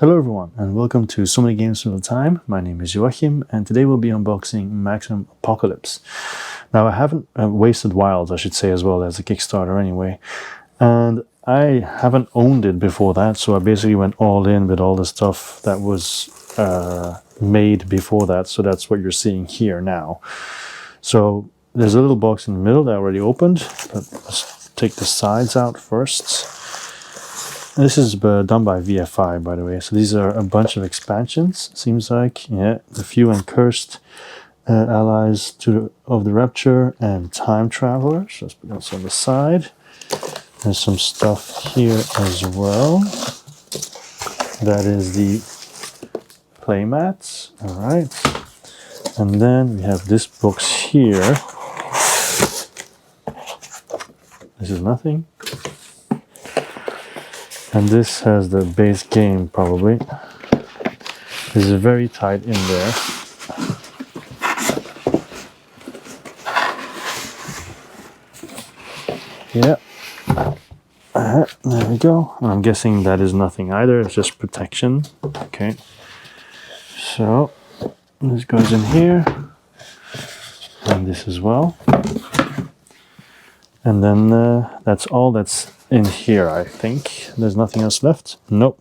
Hello everyone and welcome to So Many Games All the Time. My name is Joachim and today we'll be unboxing Maximum Apocalypse. Now I haven't wasted wilds, I should say, as well as a Kickstarter anyway. And I haven't owned it before that, so I basically went all in with all the stuff that was made before that. So that's what you're seeing here now. So there's a little box in the middle that I already opened, but let's take the sides out first. This is done by VFI, by the way. So these are a bunch of expansions, seems like. Yeah, the Few and Cursed allies of the Rapture and Time Traveller. So let's put those on the side. There's some stuff here as well. That is the Playmats. All right. And then we have this box here. This is nothing. And this has the base game, probably. This is very tight in there. Yeah. There we go. And I'm guessing that is nothing either. It's just protection. Okay. So this goes in here. And this as well. And then that's all that's in here, I think. There's nothing else left. Nope.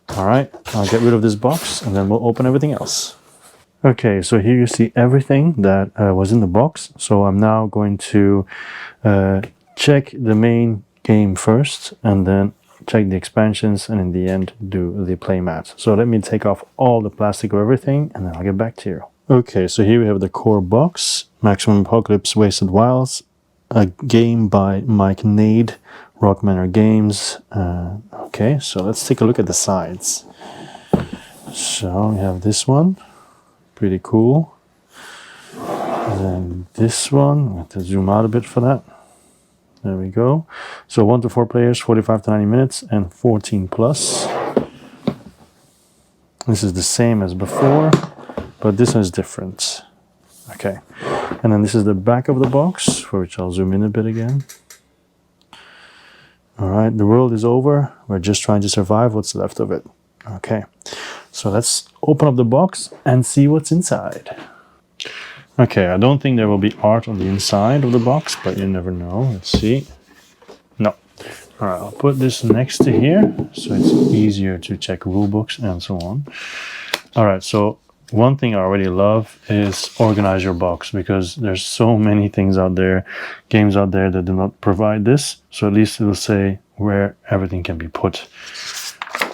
All right, I'll get rid of this box and then we'll open everything else. Okay, so here you see everything that was in the box. So I'm now going to check the main game first and then check the expansions and in the end do the playmat. So let me take off all the plastic of everything and then I'll get back to you. Okay, so here we have the core box, Maximum Apocalypse Wasted Wilds, a game by Gnade, Rock Manor Games. Okay, so let's take a look at the sides. So we have this one, pretty cool. And then this one, I have to zoom out a bit for that. There we go. So 1 to 4 players, 45 to 90 minutes, and 14 plus. This is the same as before, but this one is different. Okay, and then this is the back of the box, for which I'll zoom in a bit again. All right, the world is over. We're just trying to survive what's left of it. Okay, so let's open up the box and see what's inside. Okay, I don't think there will be art on the inside of the box, but you never know. Let's see. No. All right, I'll put this next to here so it's easier to check rulebooks and so on. All right, so one thing I already love is organize your box, because there's so many things out there, games out there that do not provide this. So at least it will say where everything can be put.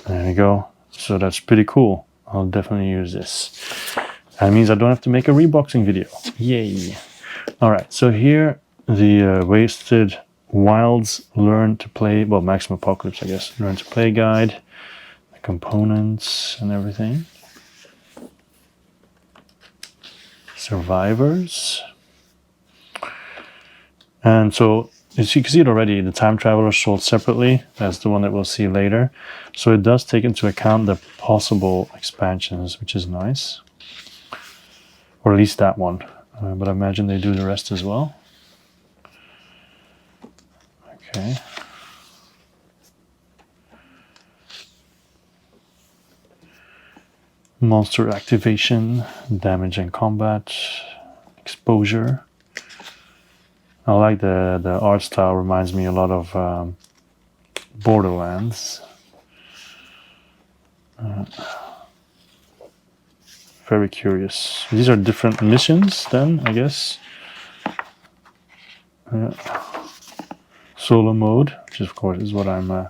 There we go. So that's pretty cool. I'll definitely use this. That means I don't have to make a reboxing video. Yay. All right, so here the Wasted Wilds Learn to Play, well, Maximum Apocalypse, I guess, Learn to Play guide, the components and everything. Survivors. And so as you can see it already, the Time Traveller is sold separately. That's the one that we'll see later. So it does take into account the possible expansions, which is nice. Or at least that one. But I imagine they do the rest as well. Okay. Monster activation, damage and combat, exposure. I like the art style, reminds me a lot of Borderlands. Very curious. These are different missions then, I guess. Solo mode, which of course is what I'm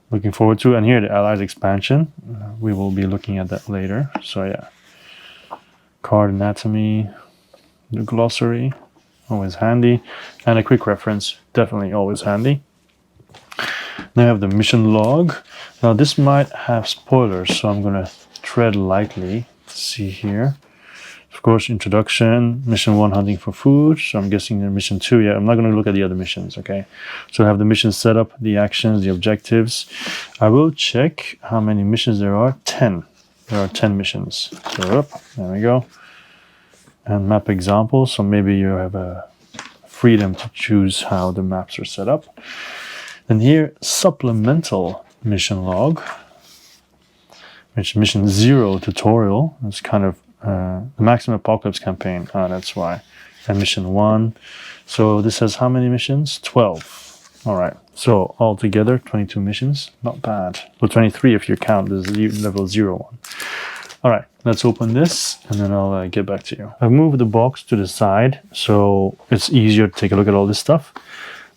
looking forward to. And here the Allies expansion. We will be looking at that later. So yeah. Card anatomy, the glossary, always handy. And a quick reference, definitely always handy. Now I have the mission log. Now this might have spoilers, so I'm gonna tread lightly. Let's see here. Of course, introduction, mission 1, hunting for food. So I'm guessing the mission 2, yeah, I'm not going to look at the other missions, okay? So I have the mission setup, the actions, the objectives. I will check how many missions there are. 10. There are 10 missions. So up, there we go. And map examples, so maybe you have a freedom to choose how the maps are set up. And here, supplemental mission log. which mission 0 tutorial. It's kind of the Maximum Apocalypse campaign. That's why. And mission 1. So this has how many missions? 12. All right. So altogether, 22 missions. Not bad. Well, 23 if you count the level 0 one. All right. Let's open this, and then I'll get back to you. I've moved the box to the side, so it's easier to take a look at all this stuff.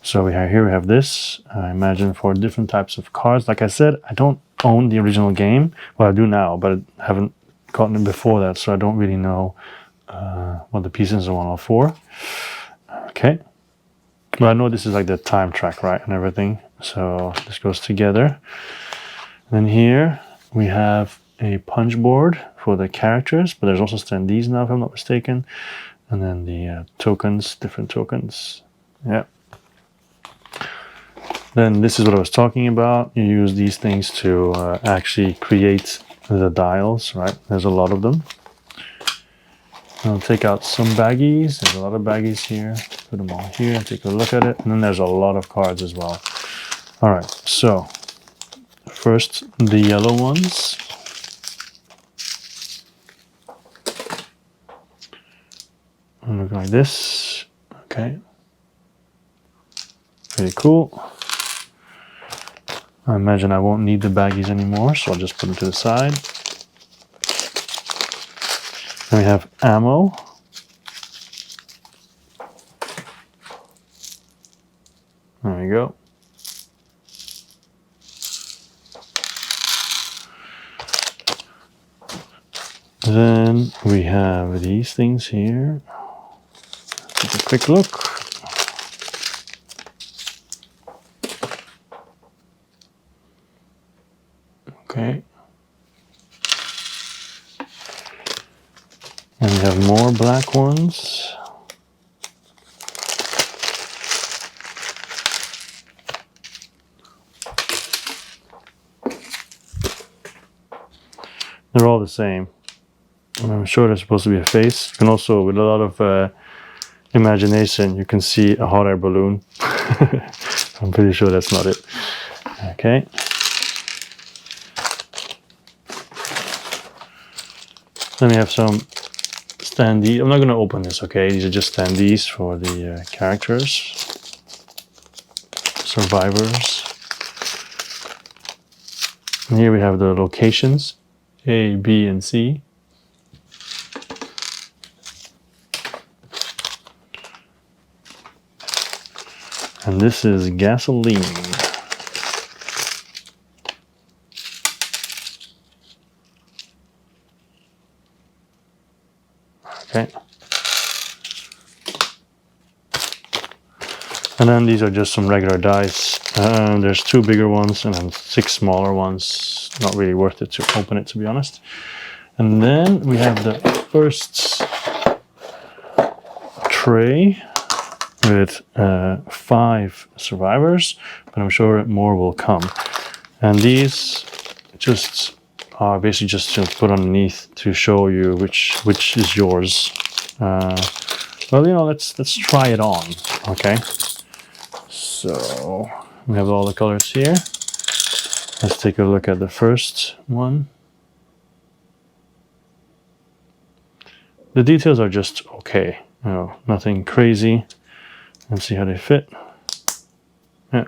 So here we have this. I imagine for different types of cards. Like I said, I don't own the original game. Well, I do now, but I haven't gotten it before that, so I don't really know what the pieces are all for. Okay. But I know this is like the time track, right, and everything. So this goes together. Then here we have a punch board for the characters, but there's also standees now, if I'm not mistaken. And then the tokens, different tokens. Yeah. Then this is what I was talking about. You use these things to actually create the dials, right? There's a lot of them. I'll take out some baggies. There's a lot of baggies here. Put them all here and take a look at it. And then there's a lot of cards as well. All right, so first the yellow ones. Look like this. Okay. Pretty cool. I imagine I won't need the baggies anymore, so I'll just put them to the side. Then we have ammo. There we go. Then we have these things here. Take a quick look. Okay. And we have more black ones. They're all the same. I'm sure there's supposed to be a face. You can also, with a lot of imagination, you can see a hot air balloon. I'm pretty sure that's not it. Okay. Then we have some standees. I'm not going to open this, okay? These are just standees for the characters. Survivors. And here we have the locations, A, B, and C. And this is gasoline. Okay. And then these are just some regular dice. There's 2 bigger ones and then 6 smaller ones. Not really worth it to open it, to be honest. And then we have the first tray with 5 survivors, but I'm sure more will come. And these just are basically just to put underneath to show you which is yours. Well, you know, let's try it on. Okay. So we have all the colors here. Let's take a look at the first one. The details are just okay. You know, nothing crazy. Let's see how they fit. Yeah,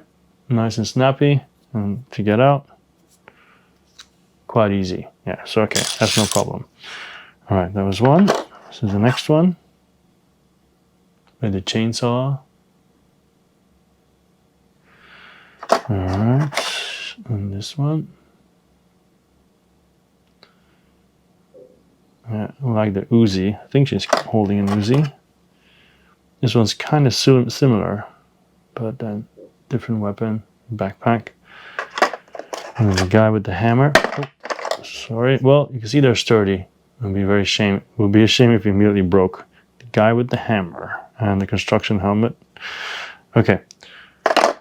nice and snappy, and to get out, quite easy. Yeah, so okay, that's no problem. All right, that was one. This is the next one with the chainsaw. All right, and this one. Yeah, I like the Uzi. I think she's holding an Uzi. This one's kind of similar, but then different weapon, backpack. And then the guy with the hammer. Oh, sorry. Well, you can see they're sturdy. It would be a shame if he immediately broke. The guy with the hammer and the construction helmet. Okay.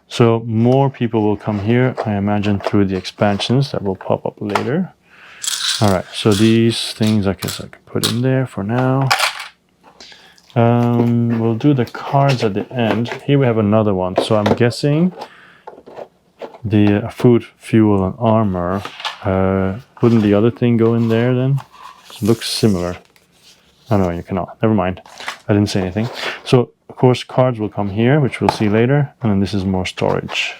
So more people will come here, I imagine, through the expansions that will pop up later. All right. So these things, I guess I can put in there for now. We'll do the cards at the end. Here we have another one. So I'm guessing the food, fuel, and armor Wouldn't the other thing go in there then? It looks similar. Oh no, you cannot. Never mind. I didn't say anything. So, of course, cards will come here, which we'll see later. And then this is more storage.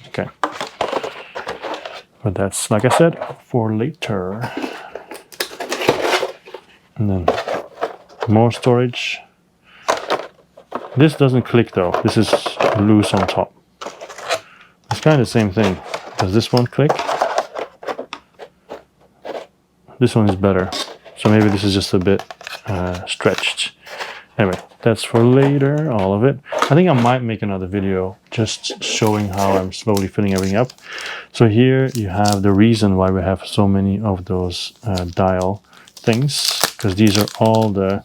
Okay. But that's, like I said, for later. And then more storage. This doesn't click though. This is loose on top. It's kind of the same thing. Does this one click? This one is better. So maybe this is just a bit stretched. Anyway, that's for later, all of it. I think I might make another video just showing how I'm slowly filling everything up. So here you have the reason why we have so many of those dial things, because these are all the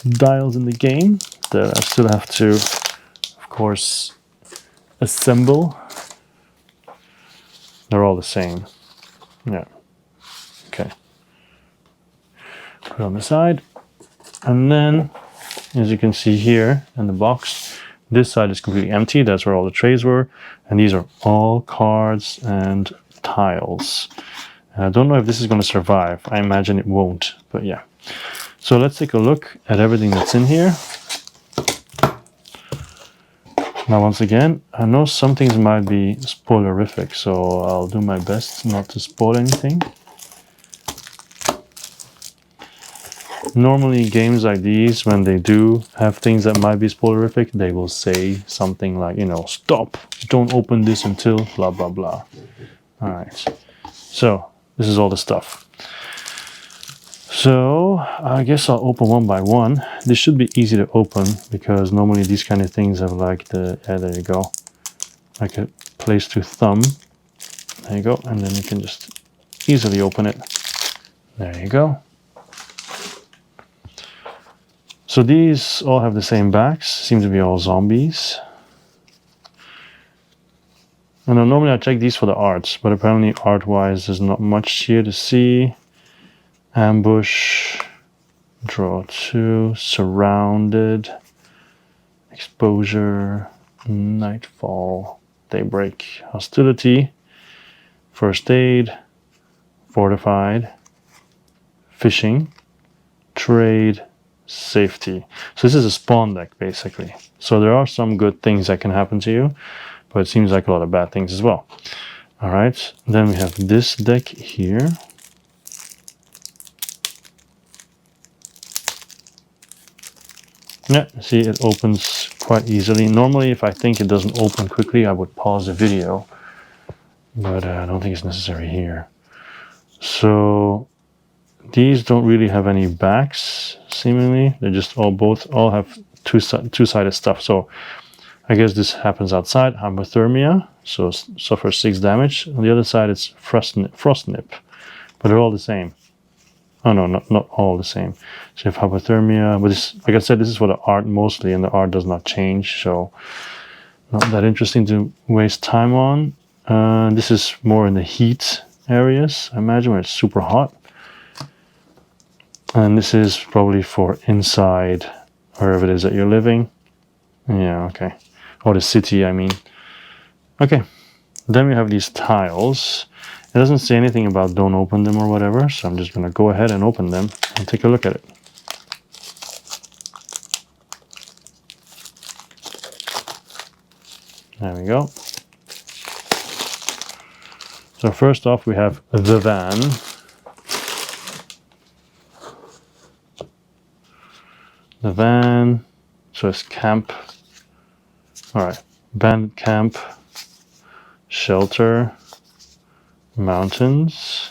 dials in the game that I still have to, of course, assemble. They're all the same. Yeah. Okay. Put it on the side. And then, as you can see here in the box, this side is completely empty. That's where all the trays were. And these are all cards and tiles. And I don't know if this is going to survive. I imagine it won't, but yeah. So let's take a look at everything that's in here. Now, once again, I know some things might be spoilerific, so I'll do my best not to spoil anything. Normally, games like these, when they do have things that might be spoilerific, they will say something like, you know, stop, don't open this until blah, blah, blah. All right. So, this is all the stuff. So, I guess I'll open one by one. This should be easy to open because normally these kind of things have like the, yeah, there you go, like a place to thumb. There you go. And then you can just easily open it. There you go. So these all have the same backs, seem to be all zombies. And then normally I check these for the arts, but apparently art-wise there's not much here to see. Ambush, draw 2, surrounded, exposure, nightfall, daybreak, hostility, first aid, fortified, fishing, trade, safety. So this is a spawn deck basically. So there are some good things that can happen to you, but it seems like a lot of bad things as well. All right, then we have this deck here. Yeah, see, it opens quite easily. Normally, if I think it doesn't open quickly, I would pause the video, but I don't think it's necessary here. So these don't really have any backs, seemingly. They just all have two-sided stuff. So I guess this happens outside. Hypothermia, so suffers 6 damage. On the other side, it's frost nip, but they're all the same. Oh no, not all the same. So you have hypothermia, but this, like I said, this is for the art mostly, and the art does not change, so not that interesting to waste time on. This is more in the heat areas, I imagine, where it's super hot. And this is probably for inside, wherever it is that you're living. Yeah, okay. Or the city, I mean. Okay, then we have these tiles. It doesn't say anything about don't open them or whatever, so I'm just going to go ahead and open them and take a look at it. There we go. So first off, we have the van. The van, so it's camp. All right, bandit camp, shelter, mountains,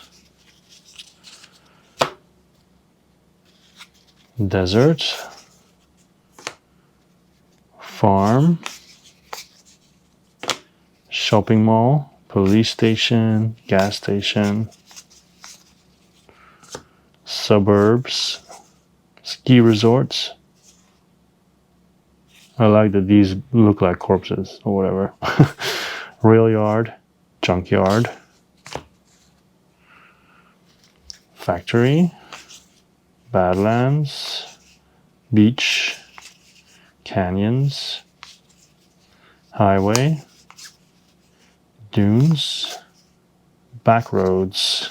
desert, farm, shopping mall, police station, gas station, suburbs, ski resorts. I like that these look like corpses or whatever. Rail yard, junkyard, factory, badlands, beach, canyons, highway, dunes, back roads.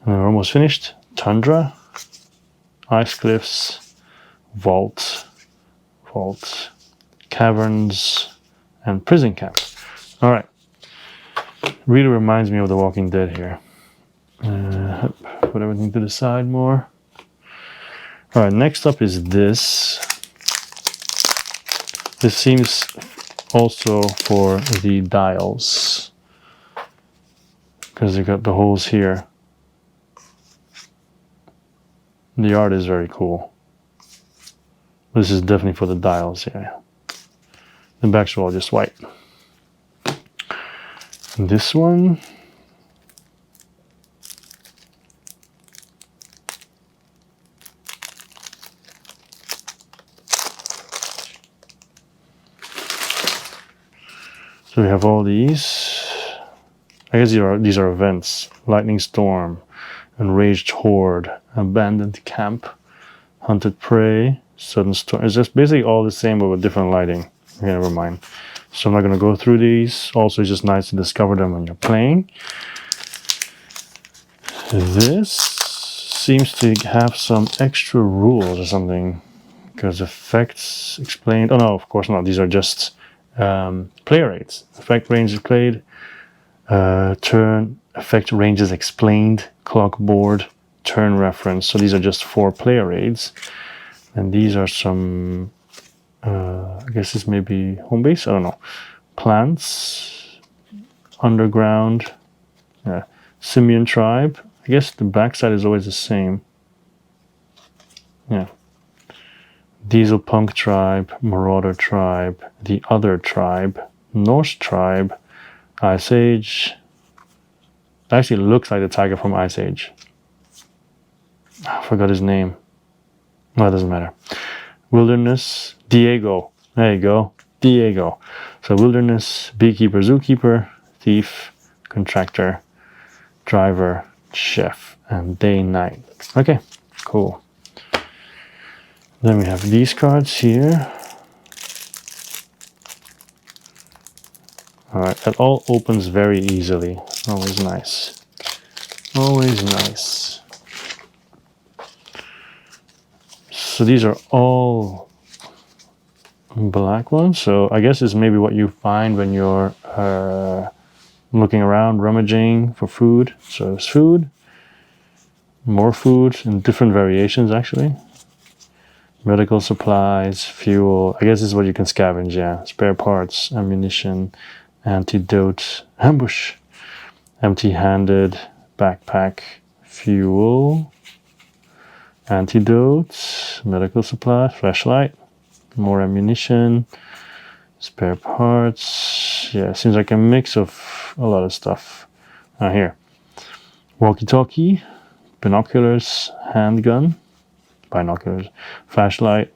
And we're almost finished. Tundra, ice cliffs, vault, caverns, and prison camp. All right. Really reminds me of The Walking Dead here. Put everything to the side more. All right, next up is this. This seems also for the dials, because you got the holes here. The art is very cool. This is definitely for the dials, yeah. The backs are all just white. This one, so we have all these. I guess these are events. Lightning Storm, Enraged Horde, Abandoned Camp, Hunted Prey, Sudden Storm. It's just basically all the same but with different lighting. Okay, never mind. So I'm not going to go through these. Also, it's just nice to discover them when you're playing. This seems to have some extra rules or something, because effects explained. Oh no, of course not. These are just player rates. Effect range displayed, turn effect ranges explained, clock board, turn reference. So these are just 4 player rates, and these are some. I guess this may be home base. I don't know. Plants, underground, Simian tribe. I guess the backside is always the same. Yeah. Diesel Punk tribe, Marauder tribe, the Other tribe, Norse tribe, Ice Age. It actually looks like the tiger from Ice Age. I forgot his name. No, it doesn't matter. Wilderness, Diego. There you go, Diego. So Wilderness, Beekeeper, Zookeeper, Thief, Contractor, Driver, Chef, and Day Night. Okay, cool. Then we have these cards here. All right, that all opens very easily. Always nice. Always nice. So these are all black ones. So I guess it's maybe what you find when you're looking around, rummaging for food. So there's food, more food in different variations actually. Medical supplies, fuel. I guess this is what you can scavenge, yeah. Spare parts, ammunition, antidote, ambush, empty-handed, backpack, fuel, antidote, medical supply, flashlight, more ammunition, spare parts. Yeah, seems like a mix of a lot of stuff. Here, walkie-talkie, binoculars, handgun, binoculars, flashlight,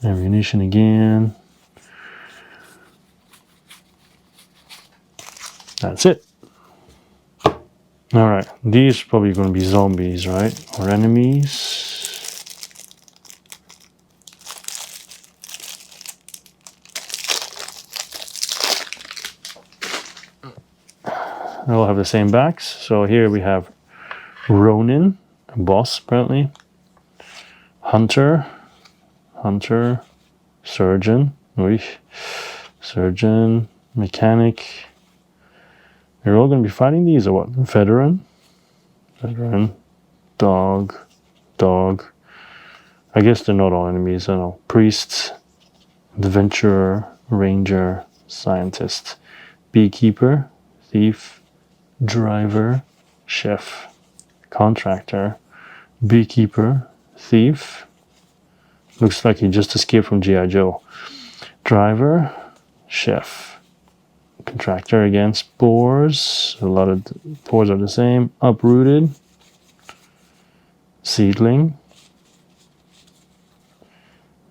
ammunition again. That's it. All right, these are probably going to be zombies, right? Or enemies. They all have the same backs. So here we have Ronin, a boss apparently. Hunter, surgeon, surgeon, mechanic. You're all going to be fighting these or what? Veteran, dog. I guess they're not all enemies. I don't know. Priests, adventurer, ranger, scientist, beekeeper, thief, driver, chef, contractor, beekeeper, thief. Looks like he just escaped from G.I. Joe. Driver, chef, contractor again, spores. A lot of spores are the same. Uprooted, seedling,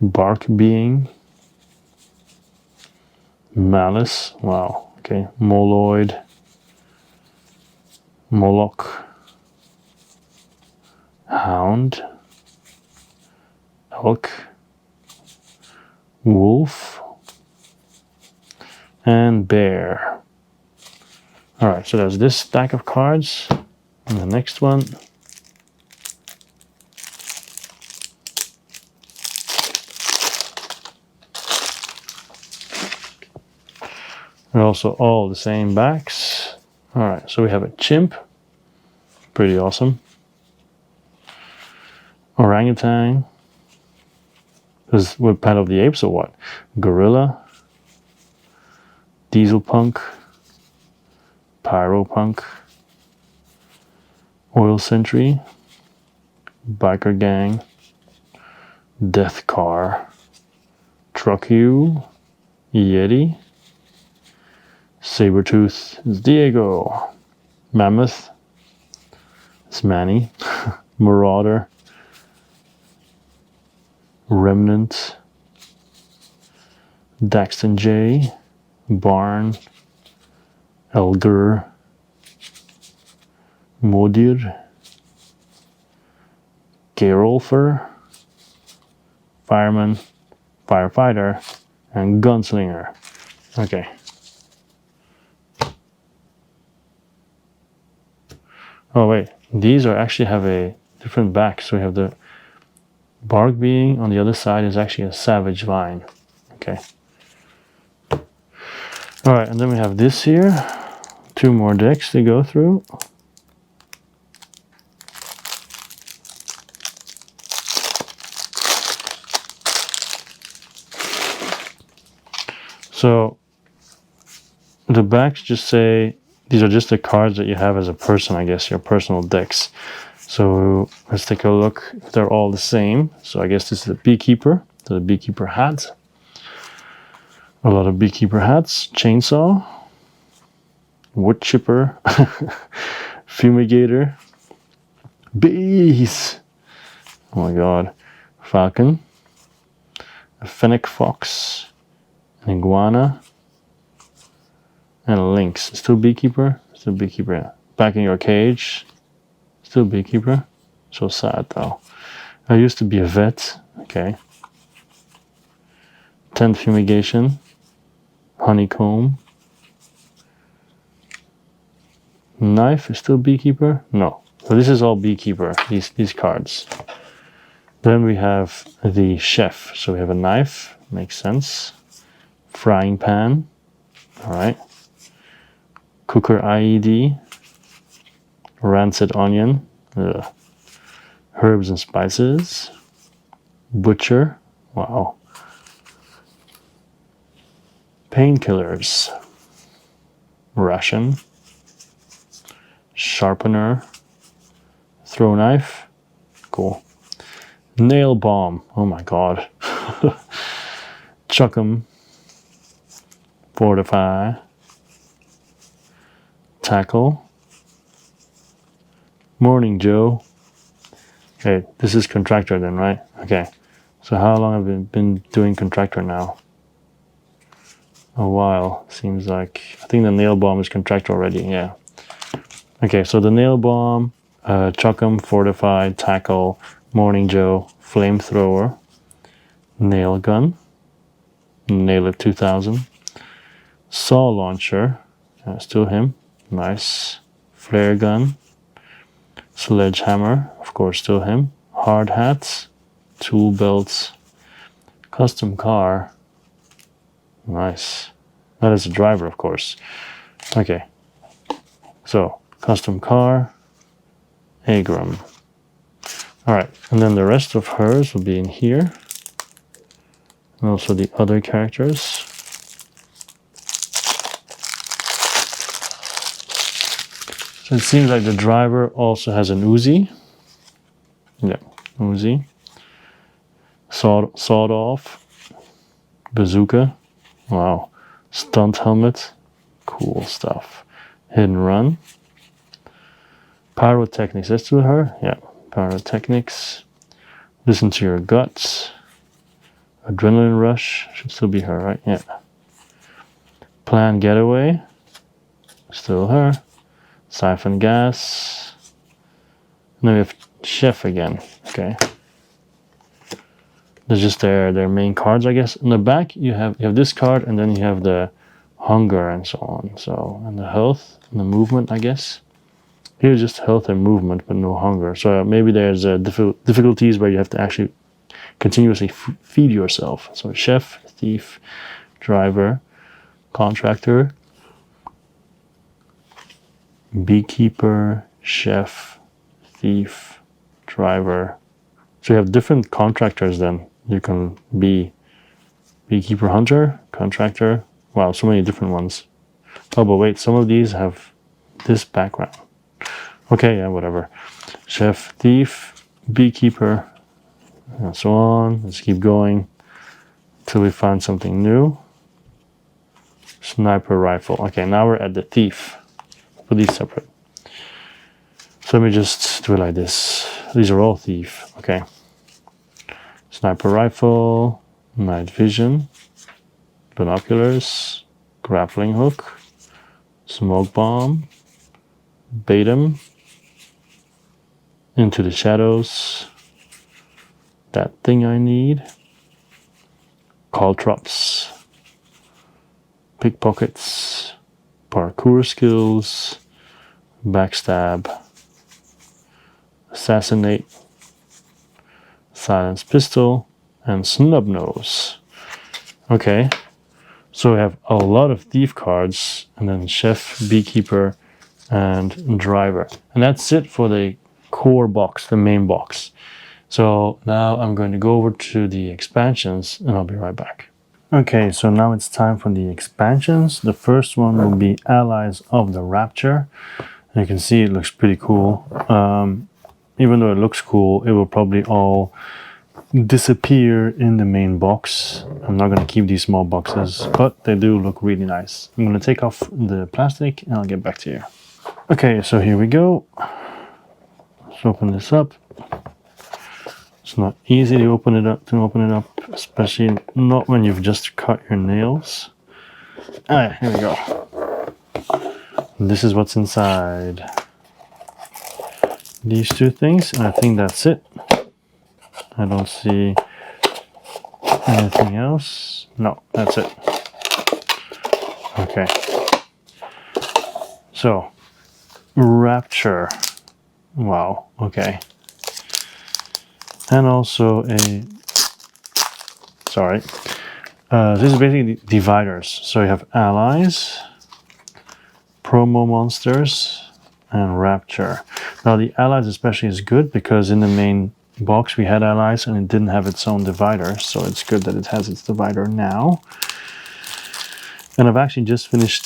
bark being, malice. Wow. Okay. Moloid, Moloch, hound, elk, wolf, and bear. All right, so there's this stack of cards. And the next one. They're also all the same backs. All right, so we have a chimp. Pretty awesome. Orangutan. Because we're Planet of the Apes or what? Gorilla. Diesel Punk. Pyro Punk. Oil Sentry. Biker Gang. Death Car. Truck U. Yeti. Sabretooth is Diego. Mammoth is Manny. Marauder. Remnant. Daxton J. Barn. Elgar. Modir. Gerolfer. Fireman. Firefighter. And Gunslinger. Okay. Oh wait, these are actually have a different back. So we have the bark being on the other side is actually a savage vine. Okay. All right, and then we have this here. 2 more decks to go through. So the backs just say these are just the cards that you have as a person, I guess, your personal decks. So let's take a look if they're all the same. So I guess this is the Beekeeper, the Beekeeper hat. A lot of Beekeeper hats, Chainsaw, Wood Chipper, Fumigator, Bees, oh my god, Falcon, a Fennec Fox, an Iguana, and a Lynx. Still Beekeeper? Still Beekeeper, yeah. Back in your cage. Still Beekeeper. So sad though. I used to be a vet. Okay. Tent Fumigation. Honeycomb. Knife is still Beekeeper? No. So this is all Beekeeper, these cards. Then we have the Chef. So we have a knife. Makes sense. Frying Pan. Alright. Cooker IED, Rancid Onion, Herbs and Spices, Butcher, wow, Painkillers, Ration, Sharpener, Throw Knife, cool, Nail Bomb, oh my god, Chuck 'em, Fortify, Tackle, Morning Joe. Okay, this is Contractor then, right? Okay, so how long have I been doing Contractor now? A while, seems like. I think the Nail Bomb is Contractor already, yeah. Okay, so the Nail Bomb, Chuck 'em, Fortify, Tackle, Morning Joe, Flamethrower, Nail Gun, Nail It 2000, Saw Launcher, still him. Nice. Flare Gun. Sledgehammer, of course, still him. Hard Hats. Tool Belts. Custom Car. Nice. That is a driver, of course. Okay. So, Custom Car. Agram. Alright, and then the rest of hers will be in here. And also the other characters. So it seems like the driver also has an Uzi. Yeah, Uzi. Sawed off. Bazooka. Wow. Stunt helmet. Cool stuff. Hidden Run. Pyrotechnics. That's to her? Yeah. Pyrotechnics. Listen to Your Guts. Adrenaline Rush. Should still be her, right? Yeah. Plan Getaway. Still her. Siphon Gas. And then we have Chef again. Okay. There's just their main cards, I guess. In the back you have this card, and then you have the hunger and so on. So, and the health. the movement, I guess. Here's just health and movement, but no hunger. So maybe there's difficulties where you have to actually continuously feed yourself. So chef, thief, driver, contractor, beekeeper, chef, thief, driver. So you have different contractors then. You can be beekeeper, hunter, contractor. Wow, so many different ones. Oh, but wait, some of these have this background. Okay, yeah, whatever. Chef, thief, beekeeper, and so on. Let's keep going till we find something new. Sniper rifle. Okay, now we're at the thief. Put these separate. So let me just do it like this. These are all thief. Okay. Sniper rifle, night vision, binoculars, grappling hook, smoke bomb, bait 'em, into the shadows, that thing I need, caltrops, pickpockets, parkour skills, backstab, assassinate, silence pistol, and snub nose. Okay, so we have a lot of thief cards, and then chef, beekeeper, and driver. And that's it for the core box, the main box. So now I'm going to go over to the expansions, and I'll be right back. Okay, so now it's time for the expansions. The first one will be Allies of the Rapture. And you can see it looks pretty cool. Even though it looks cool, it will probably all disappear in the main box. I'm not going to keep these small boxes, but they do look really nice. I'm going to take off the plastic and I'll get back to you. Okay, so here we go. Let's open this up. It's not easy to open it up, especially not when you've just cut your nails. Alright, here we go. This is what's inside. These two things, and I think that's it. I don't see anything else. No, that's it. Okay. So, Rapture. Wow, okay. And also sorry. This is basically dividers. So you have allies, promo monsters, and Rapture. Now the allies especially is good because in the main box we had allies and it didn't have its own divider, so it's good that it has its divider now. And I've actually just finished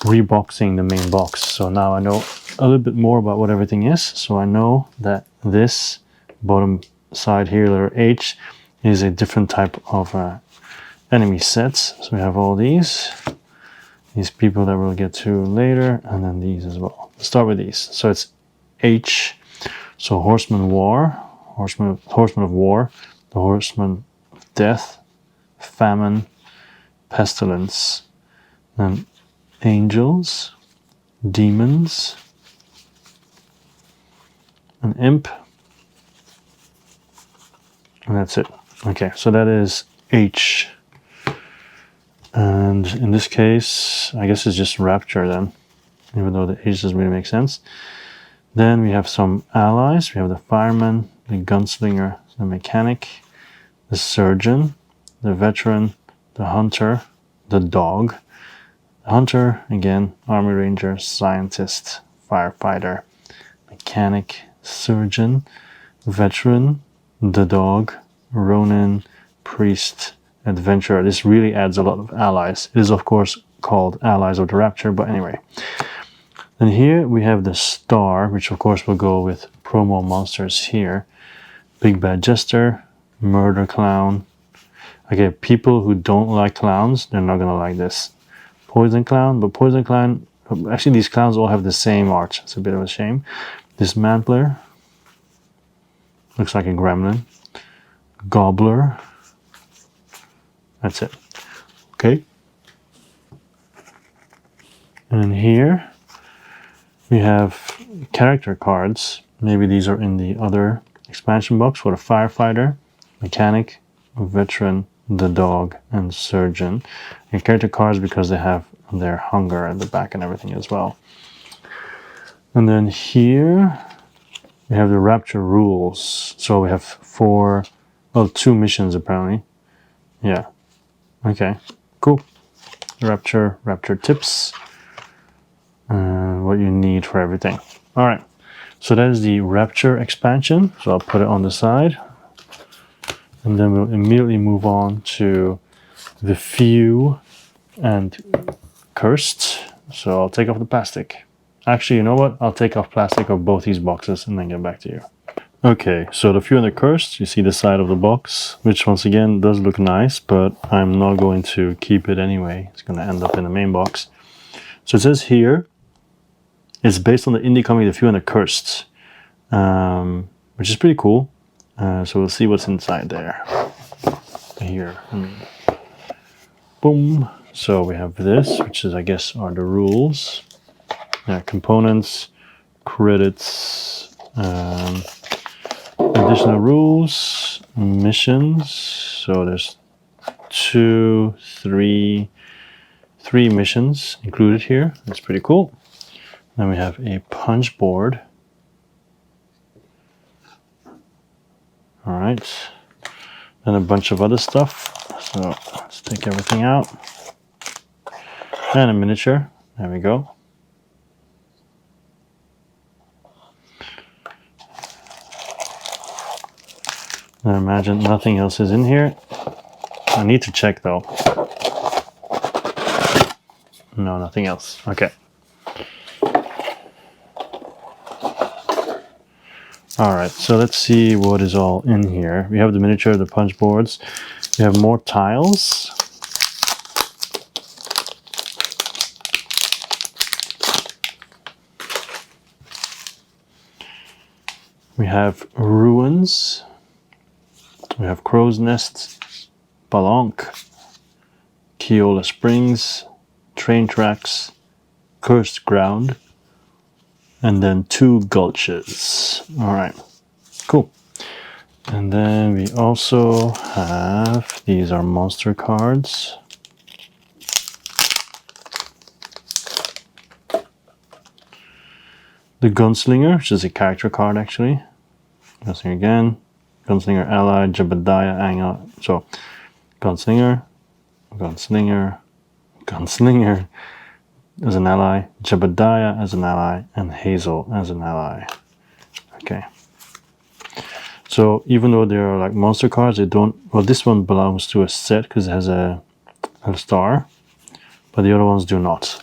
reboxing the main box, so now I know a little bit more about what everything is. So I know that this bottom side here, letter H, is a different type of enemy sets. So we have all these people that we'll get to later, and then these as well. Let's start with these. So it's H, so Horseman of War, Horseman of War, the Horseman of Death, Famine, Pestilence, then Angels, Demons, an Imp, and that's it. Okay, so that is H. And in this case, I guess it's just Rapture then, even though the H doesn't really make sense. Then we have some allies. We have the Fireman, the Gunslinger, the Mechanic, the Surgeon, the Veteran, the Hunter, the Dog. The Hunter, again, Army Ranger, Scientist, Firefighter, Mechanic, Surgeon, Veteran, the Dog, Ronin, Priest, Adventurer. This really adds a lot of allies. It is of course called Allies of the Rapture, but anyway. And here we have the Star, which of course will go with promo monsters here. Big Bad Jester, Murder Clown. Okay, people who don't like clowns, they're not gonna like this. Poison Clown, but Poison Clown, actually these clowns all have the same art. It's a bit of a shame. Dismantler, looks like a gremlin. Gobbler. That's it. Okay. And here we have character cards. Maybe these are in the other expansion box for the Firefighter, Mechanic, Veteran, the Dog, and Surgeon. And character cards because they have their hunger at the back and everything as well. And then here we have the Rapture rules. So we have 2 missions apparently. Yeah. Okay. Cool. Rapture tips. What you need for everything. All right. So that is the Rapture expansion. So I'll put it on the side. And then we'll immediately move on to the Few and Cursed. So I'll take off the plastic. Actually, you know what? I'll take off plastic of both these boxes and then get back to you. Okay, so the Few and the Cursed, you see the side of the box, which once again does look nice, but I'm not going to keep it anyway. It's going to end up in the main box. So it says here, it's based on the indie comic The Few and the Cursed, which is pretty cool. So we'll see what's inside there. Here. Boom. So we have this, which is, I guess, are the rules. Components, credits, additional rules, missions. So there's 3 missions included here. That's pretty cool. Then we have a punch board. All right. Then a bunch of other stuff. So let's take everything out. And a miniature. There we go. I imagine nothing else is in here. I need to check though. No, nothing else. Okay. All right, so let's see what is all in here. We have the miniature, the punch boards. We have more tiles. We have ruins. We have crow's nests, Balonk, Keola Springs, train tracks, cursed ground, and then 2 gulches. All right, cool. And then we also have, these are monster cards. The Gunslinger, which is a character card actually. Gunslinger again. Gunslinger ally, Jebediah Angel. So, Gunslinger as an ally, Jebediah as an ally, and Hazel as an ally. Okay. So, even though they are like monster cards, they don't. Well, this one belongs to a set because it has a star, but the other ones do not.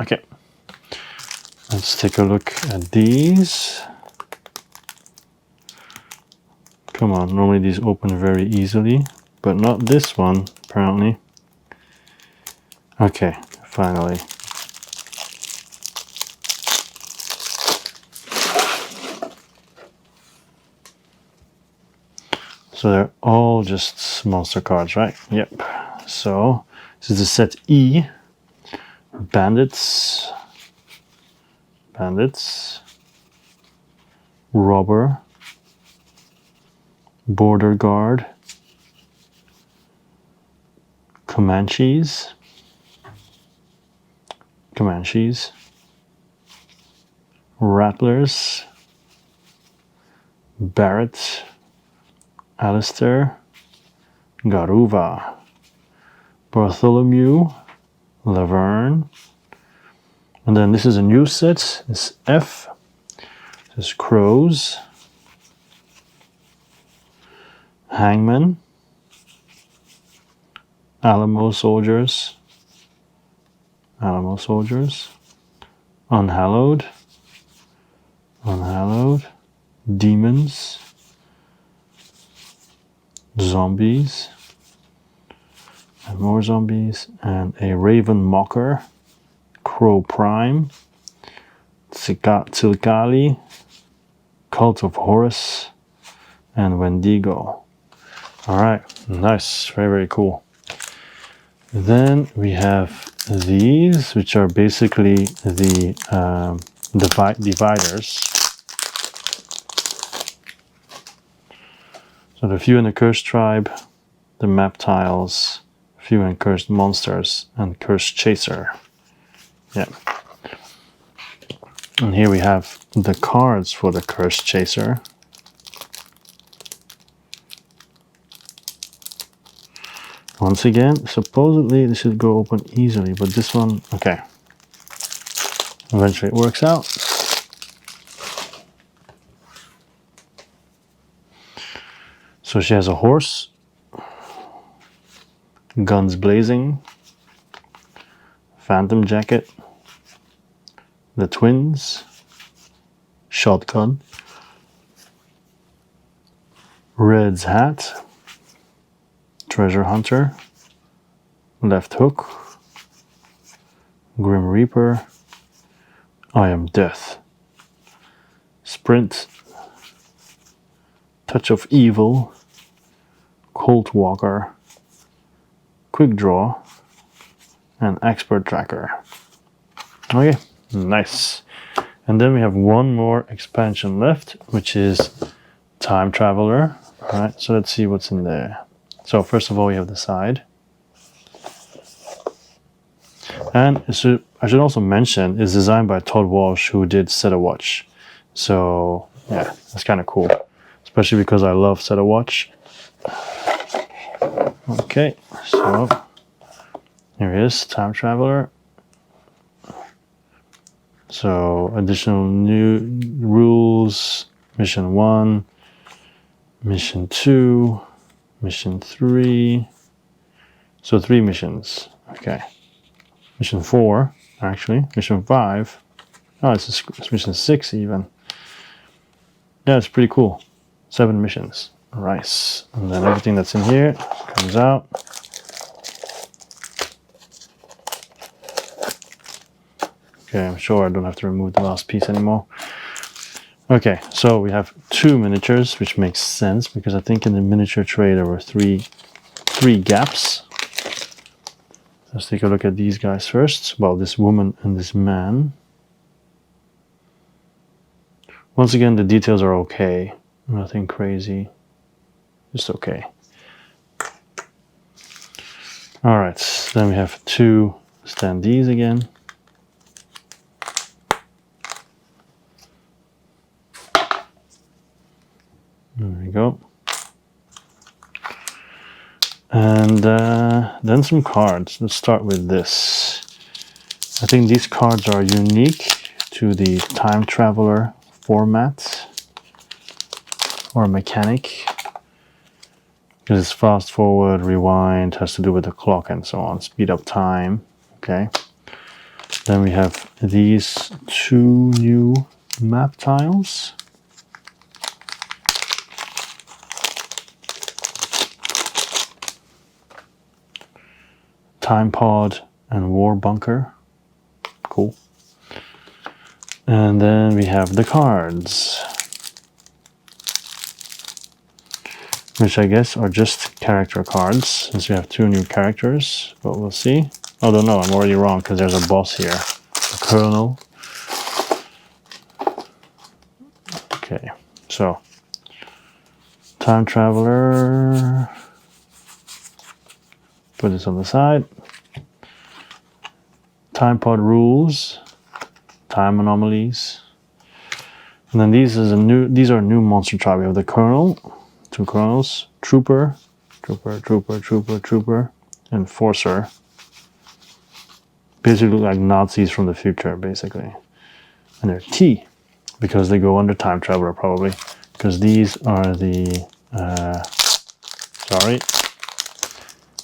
Okay. Let's take a look at these. Come on, normally these open very easily, but not this one, apparently. Okay, finally. So they're all just monster cards, right? Yep. So this is the set E. Bandits. Robber. Border Guard, Comanches, Rattlers, Barrett, Alistair, Garuva, Bartholomew, Laverne, and then this is a new set, it's F, this is Crows, Hangman, Alamo Soldiers, Unhallowed, Demons, Zombies, and more zombies, and a Raven Mocker, Crow Prime, Tsilkali, Cult of Horus, and Wendigo. Alright, nice, very, very cool. Then we have these, which are basically the dividers. So the Few and the Cursed tribe, the map tiles, Few and Cursed monsters, and Cursed Chaser. Yeah. And here we have the cards for the Cursed Chaser. Once again, supposedly this should go open easily, but this one, okay. Eventually it works out. So she has a horse, guns blazing, phantom jacket, the twins, shotgun, Red's hat, treasure hunter, left hook, grim reaper, I am death, sprint, touch of evil, colt walker, quick draw, and expert tracker. Okay, nice. And then we have one more expansion left, which is Time Traveller. All right, so let's see what's in there. So first of all, we have the side. And I should also mention, it's designed by Todd Walsh, who did Set a Watch. So yeah, that's kind of cool, especially because I love Set a Watch. Okay, so here is Time Traveller. So additional new rules, mission 1, mission 2, mission 3. So 3 missions. Okay. Mission 4, actually. Mission 5. Oh, it's mission 6 even. Yeah, it's pretty cool. 7 missions. Nice. And then everything that's in here comes out. Okay, I'm sure I don't have to remove the last piece anymore. Okay, so we have 2 miniatures, which makes sense because I think in the miniature tray there were three gaps. Let's take a look at these guys first. Well, this woman and this man. Once again, the details are okay. Nothing crazy. Just okay. Alright, then we have 2 standees again. There we go. And then some cards. Let's start with this. I think these cards are unique to the Time Traveller format or mechanic. Because it's fast forward, rewind, has to do with the clock and so on. Speed up time. Okay. Then we have these 2 new map tiles. Time Pod and War Bunker. Cool. And then we have the cards, which I guess are just character cards, since we have 2 new characters, but we'll see. Oh no, I'm already wrong because there's a boss here, a colonel. Okay, so Time Traveller. Put this on the side. Time Pod rules, time anomalies, and then these are new monster tribe. We have the colonel, 2 colonels, trooper, enforcer. Basically look like Nazis from the future, basically. And they're T, because they go under Time Traveller probably, because these are the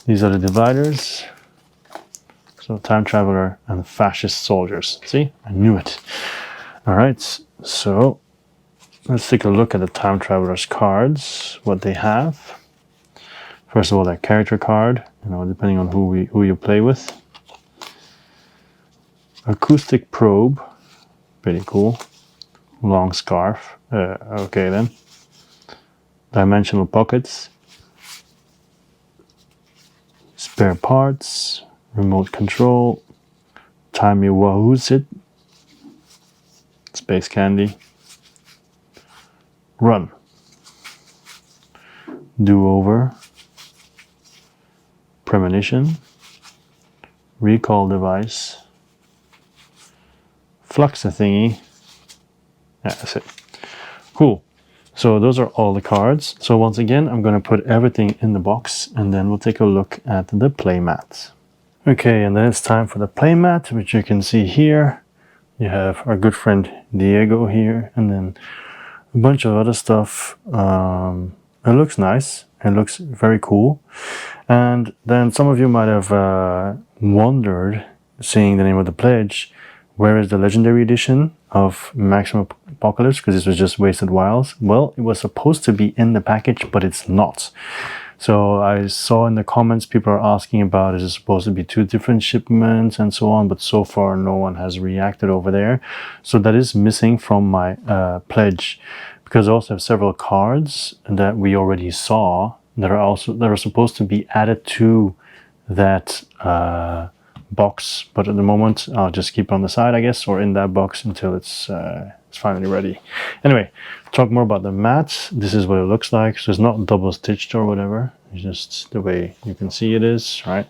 these are the dividers. So Time Traveller and fascist soldiers. See, I knew it. All right, so let's take a look at the Time Traveller's cards, what they have. First of all, that character card, depending on who you play with. Acoustic probe, pretty cool. Long scarf, okay then. Dimensional pockets. Spare parts, remote control, timey wahoo's it, space candy, run, do-over, premonition, recall device, fluxa thingy. Yeah, that's it. Cool. So those are all the cards. So once again, I'm going to put everything in the box and then we'll take a look at the playmat. Okay, and then it's time for the playmat, which you can see here. You have our good friend Diego here, and then a bunch of other stuff. It looks nice. It looks very cool. And then some of you might have wondered, seeing the name of the pledge, where is the legendary edition of Maximum Apocalypse? Because this was just Wasted Wilds. Well, it was supposed to be in the package, but it's not. So I saw in the comments people are asking about, is it supposed to be 2 different shipments and so on, but so far no one has reacted over there. So that is missing from my pledge, because I also have several cards that we already saw that are supposed to be added to that box, but at the moment I'll just keep it on the side, I guess, or in that box until it's finally ready. Anyway, talk more about the mat. This is what it looks like. So it's not double stitched or whatever. It's just the way you can see it is, right?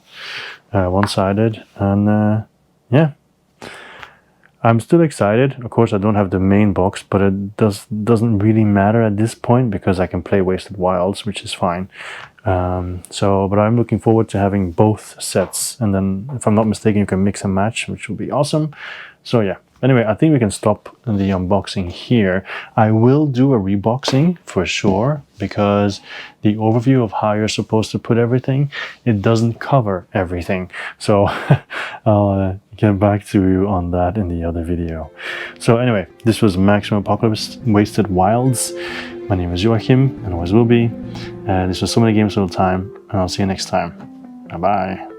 One-sided, and yeah. I'm still excited. Of course, I don't have the main box, but it doesn't really matter at this point because I can play Wasted Wilds, which is fine. But I'm looking forward to having both sets, and then if I'm not mistaken, you can mix and match, which will be awesome. So yeah. Anyway, I think we can stop the unboxing here. I will do a reboxing for sure, because the overview of how you're supposed to put everything, it doesn't cover everything. So I'll get back to you on that in the other video. So anyway, this was Maximum Apocalypse Wasted Wilds. My name is Joachim, and always will be. This was So Many Games All the Time, and I'll see you next time. Bye-bye.